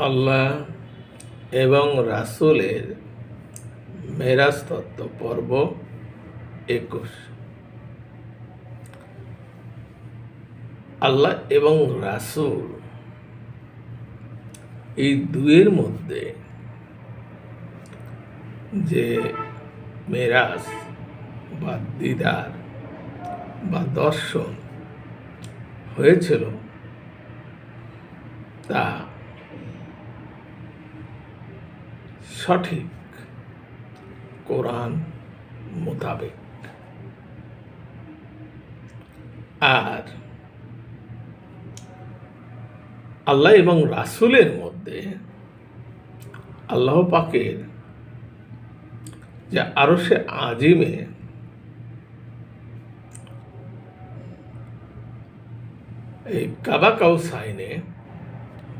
আল্লাহ এবং রাসূলের মেরাজ তত্ত্ব পর্ব ২১। আল্লাহ এবং রাসূল এই দুয়ের মধ্যে যে মেরাজ বা দিদার বা দর্শন হয়েছিল তা সঠিক কোরআন মোতাবেক। আর আল্লাহ এবং রাসূলের মধ্যে আল্লাহ পাকের যে আরশে আজিমে এই কাবা কাউসাইনে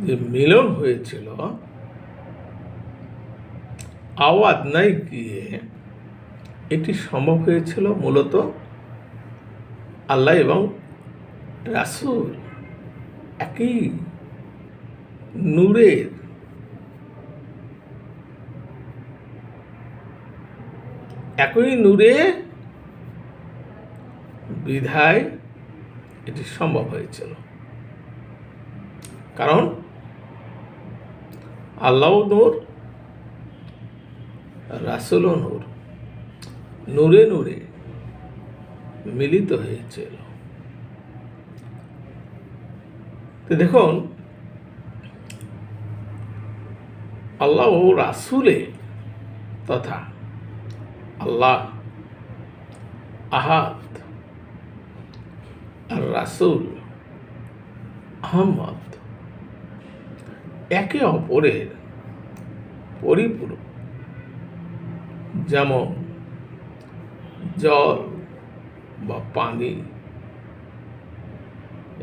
যে মিলন হয়েছিল, আওয়াদনায় গিয়ে এটি সম্ভব হয়েছিল মূলত আল্লাহ এবং রাসূল একই নূরের বিধায় এটি সম্ভব হয়েছিল। কারণ আল্লাহ নূর, রাসূল নূর, নূরে নূরে মিলিত হয়েছিল। তো দেখুন, আল্লাহ ও রাসূলে তথা আল্লাহ আহাদ আর রাসূল আহমদ একে অপরের পরিপূরক। যেমন জল বা পানি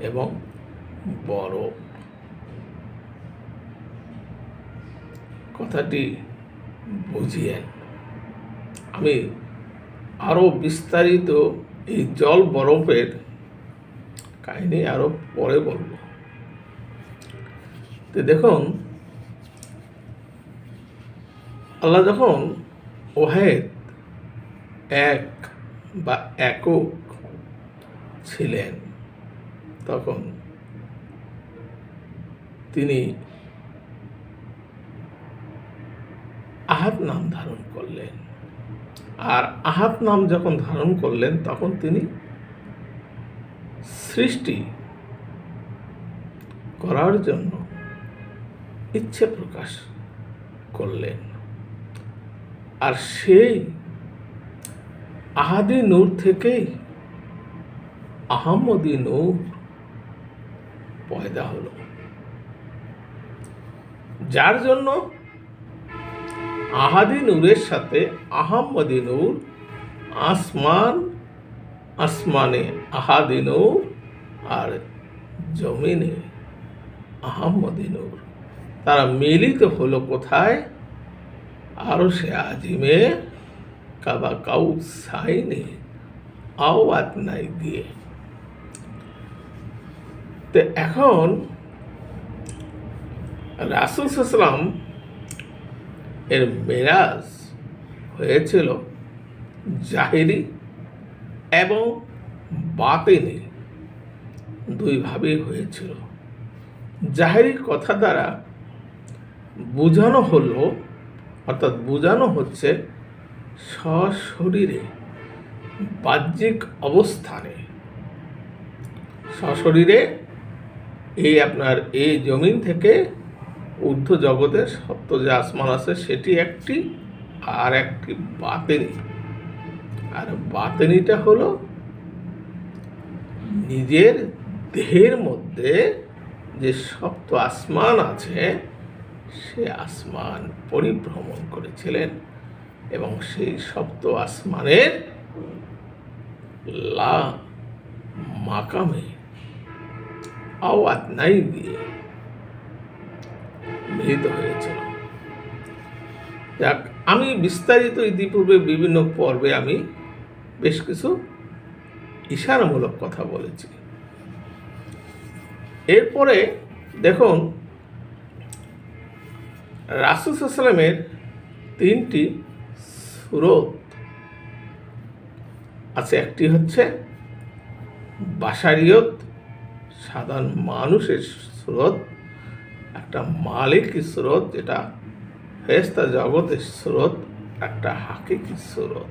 এবং বরফ। কথাটি বুঝিয়েন। আমি আরো বিস্তারিত এই জল বরফের কাহিনী আরো পরে বলবো। তো দেখুন, আল্লাহ যখন ওয়াহিদ এক বা একক ছিলেন, তখন তিনি আহাদ নাম ধারণ করলেন। আর আহাদ নাম যখন ধারণ করলেন, তখন তিনি সৃষ্টি করার জন্য ইচ্ছে প্রকাশ করলেন। আর সেই আহাদি নূর থেকেই আহমদি নূর পয়দা হলো, যার জন্য আহাদি নূরের সাথে আহমদি নূর, আসমানে আহাদি নূর আর জমিনে আহমদি নূর, তারা মিলিত হলো কোথায়? আরশে আজিমে কাবা কাউসাইনে আওয়াদনায় গিয়ে। তো এখন রাসূল সাল্লাল্লাহু আলাইহি ওয়াসাল্লাম এর মেরাজ হয়েছিল জাহিরি এবং বাতিনি দুইভাবেই হয়েছিল। জাহিরি কথা দ্বারা বোঝানো হলো, অর্থাৎ বোঝানো হচ্ছে সশরীরে বাহ্যিক অবস্থানে, সশরীরে এই আপনার এই জমিন থেকে ঊর্ধ্ব জগতের সপ্ত যে আসমান আছে সেটি একটি, আর একটি বাতিনি। আর বাতিনিটা হলো নিজের দেহের মধ্যে যে সপ্ত আসমান আছে সে আসমান পরিভ্রমণ করেছিলেন এবং সেই সপ্ত আসমানের লা মাকামে আওয়াদনায় গিয়ে মিলিত হয়েছিল। যাক, আমি বিস্তারিত ইতিপূর্বে বিভিন্ন পর্বে আমি বেশ কিছু ইশারামূলক কথা বলেছি। এরপরে দেখুন, রাসূল সাল্লাল্লাহু আলাইহি ওয়াসাল্লামের 3টি সুরত আছে। একটি হচ্ছে বাশারিয়ত, সাধারণ মানুষের সুরত, একটা মালিকি সুরত যেটা ফেরেশতা জগতের সুরত, একটা হাকিকি সুরত।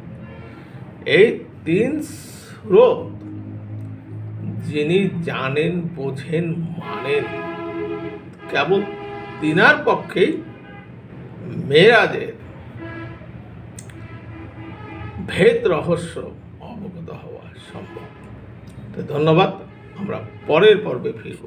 এই 3 সুরত যিনি জানেন, বোঝেন, মানেন, কেবল তিনার পক্ষেই মেরাজের ভেদ রহস্য অবগত হওয়া সম্ভব। তো ধন্যবাদ, আমরা পরের পর্বে ফিরব।